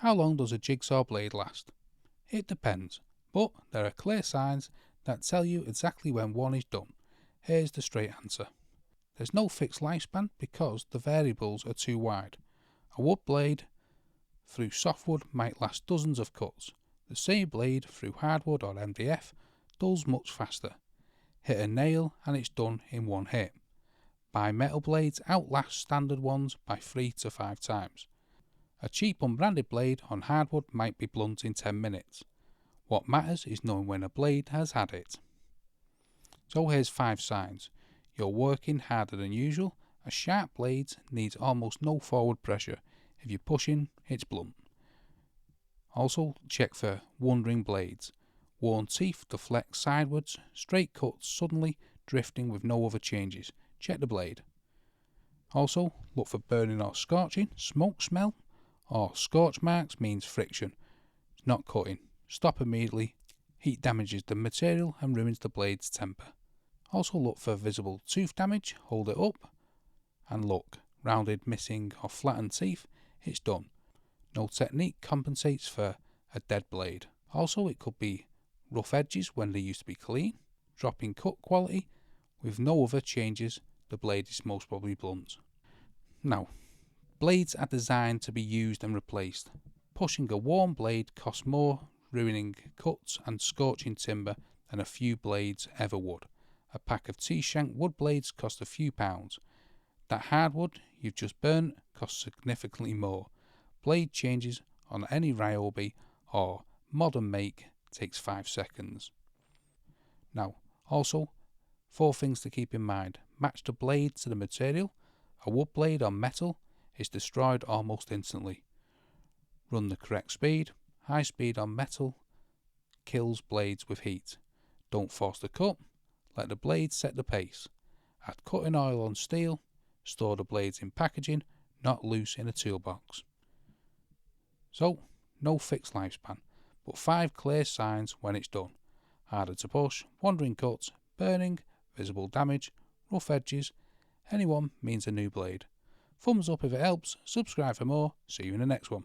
How long does a jigsaw blade last? It depends, but there are clear signs that tell you exactly when one is done. Here's the straight answer. There's no fixed lifespan because the variables are too wide. A wood blade through softwood might last dozens of cuts. The same blade through hardwood or MDF dulls much faster. Hit a nail and it's done in one hit. Bi-metal blades outlast standard ones by 3 to 5 times. A cheap unbranded blade on hardwood might be blunt in 10 minutes. What matters is knowing when a blade has had it. So here's 5 signs. You're working harder than usual. A sharp blade needs almost no forward pressure. If you're pushing, it's blunt. Also check for wandering blades. Worn teeth deflect sidewards, straight cuts suddenly drifting with no other changes. Check the blade. Also look for burning or scorching, smoke smell, or scorch marks means friction, not cutting. Stop immediately. Heat damages the material and ruins the blade's temper. Also look for visible tooth damage, hold it up and look. Rounded, missing or flattened teeth, it's done. No technique compensates for a dead blade. Also it could be rough edges when they used to be clean, dropping cut quality. With no other changes, the blade is most probably blunt. Now, blades are designed to be used and replaced. Pushing a worn blade costs more, ruining cuts and scorching timber than a few blades ever would. A pack of T-shank wood blades cost a few pounds. That hardwood you've just burnt costs significantly more. Blade changes on any Ryobi or modern make takes 5 seconds. Now, also, 4 things to keep in mind. Match the blade to the material. A wood blade on metal is destroyed almost instantly. Run the correct speed. High speed on metal kills blades with heat. Don't force the cut. Let the blade set the pace. Add cutting oil on steel. Store the blades in packaging, not loose in a toolbox. So, no fixed lifespan, but 5 clear signs when it's done. Harder to push, wandering cuts, burning, visible damage, rough edges. Any one means a new blade. Thumbs up if it helps, subscribe for more, see you in the next one.